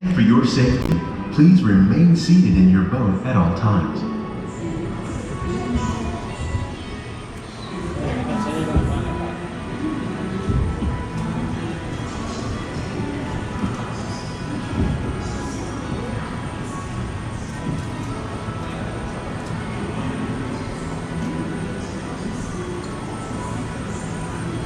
For your safety, please remain seated in your boat at all times.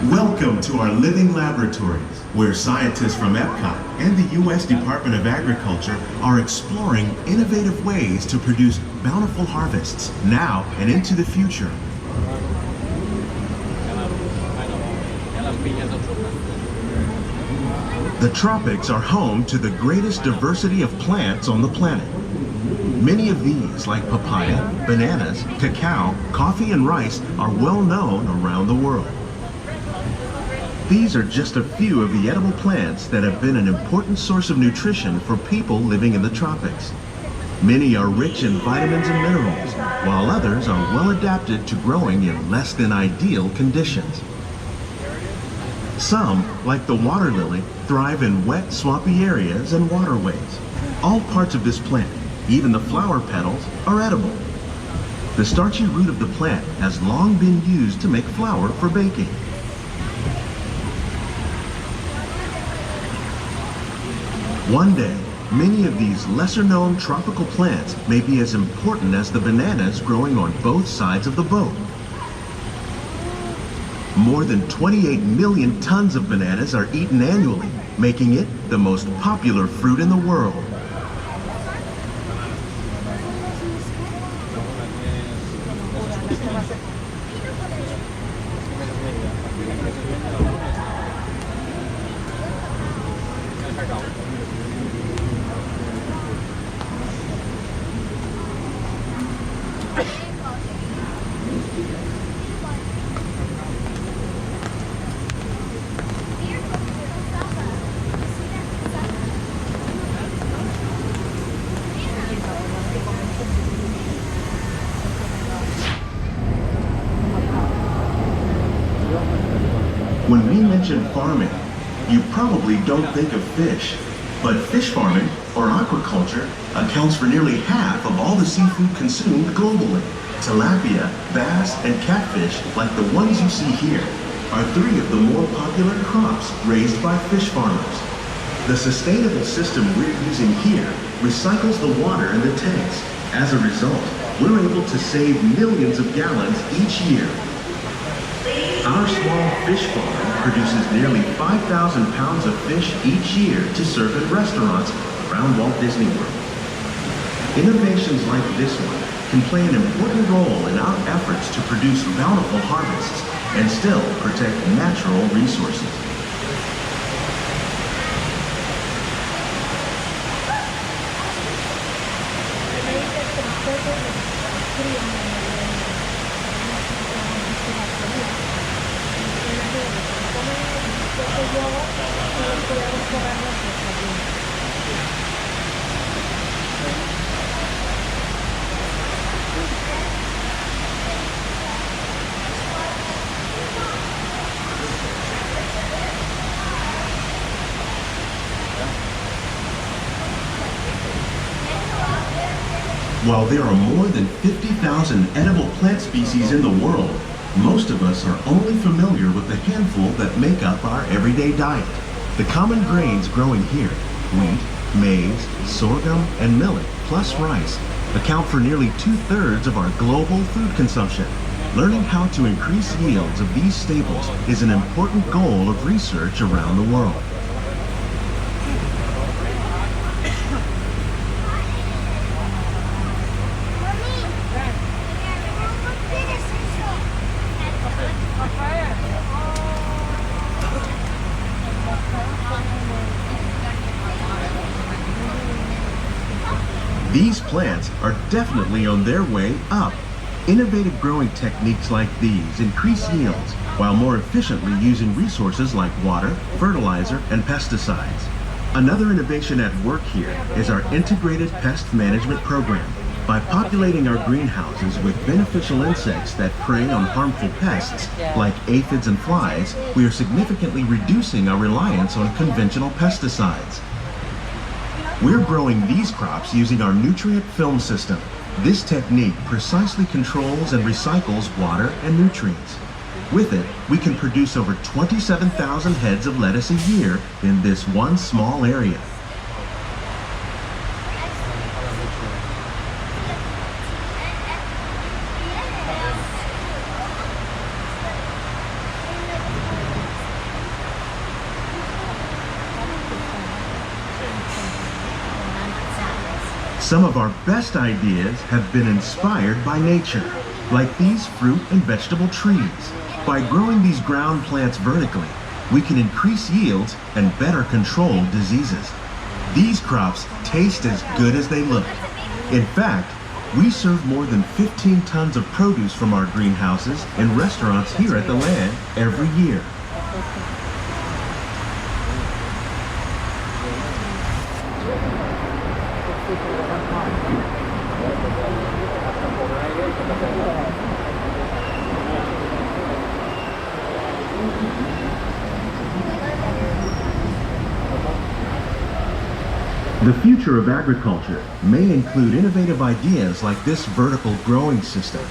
Welcome to our living laboratories, where scientists from Epcot and the U.S. Department of Agriculture are exploring innovative ways to produce bountiful harvests now and into the future. The tropics are home to the greatest diversity of plants on the planet. Many of these, like papaya, bananas, cacao, coffee, and rice, are well known around the world. These are just a few of the edible plants that have been an important source of nutrition for people living in the tropics. Many are rich in vitamins and minerals, while others are well adapted to growing in less than ideal conditions. Some, like the water lily, thrive in wet, swampy areas and waterways. All parts of this plant, even the flower petals, are edible. The starchy root of the plant has long been used to make flour for baking. One day, many of these lesser-known tropical plants may be as important as the bananas growing on both sides of the boat. More than 28 million tons of bananas are eaten annually, making it the most popular fruit in the world. When we mention farming, you probably don't think of fish, but fish farming, or aquaculture, accounts for nearly half of all the seafood consumed globally. Tilapia, bass, and catfish, like the ones you see here, are three of the more popular crops raised by fish farmers. The sustainable system we're using here recycles the water in the tanks. As a result, we're able to save millions of gallons each year. Our small fish farm produces nearly 5,000 pounds of fish each year to serve in restaurants around Walt Disney World. Innovations like this one can play an important role in our efforts to produce bountiful harvests and still protect natural resources. While there are more than 50,000 edible plant species in the world, most of us are only familiar with the handful that make up our everyday diet. The common grains growing here, wheat, maize, sorghum, and millet, plus rice, account for nearly 2/3 of our global food consumption. Learning how to increase yields of these staples is an important goal of research around the world. These plants are definitely on their way up. Innovative growing techniques like these increase yields while more efficiently using resources like water, fertilizer, and pesticides. Another innovation at work here is our integrated pest management program. By populating our greenhouses with beneficial insects that prey on harmful pests, like aphids and flies, we are significantly reducing our reliance on conventional pesticides. We're growing these crops using our nutrient film system. This technique precisely controls and recycles water and nutrients. With it, we can produce over 27,000 heads of lettuce a year in this one small area. Some of our best ideas have been inspired by nature, like these fruit and vegetable trees. By growing these ground plants vertically, we can increase yields and better control diseases. These crops taste as good as they look. In fact, we serve more than 15 tons of produce from our greenhouses in restaurants here at the land every year. The future of agriculture may include innovative ideas like this vertical growing system.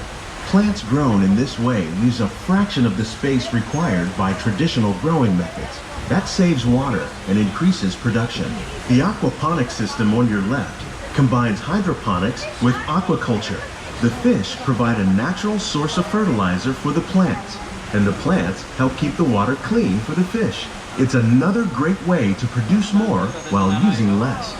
Plants grown in this way use a fraction of the space required by traditional growing methods. That saves water and increases production. The aquaponics system on your left combines hydroponics with aquaculture. The fish provide a natural source of fertilizer for the plants, and the plants help keep the water clean for the fish. It's another great way to produce more while using less.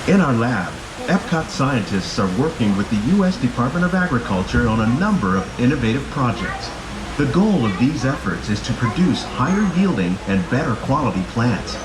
In our lab, Epcot scientists are working with the U.S. Department of Agriculture on a number of innovative projects. The goal of these efforts is to produce higher yielding and better quality plants.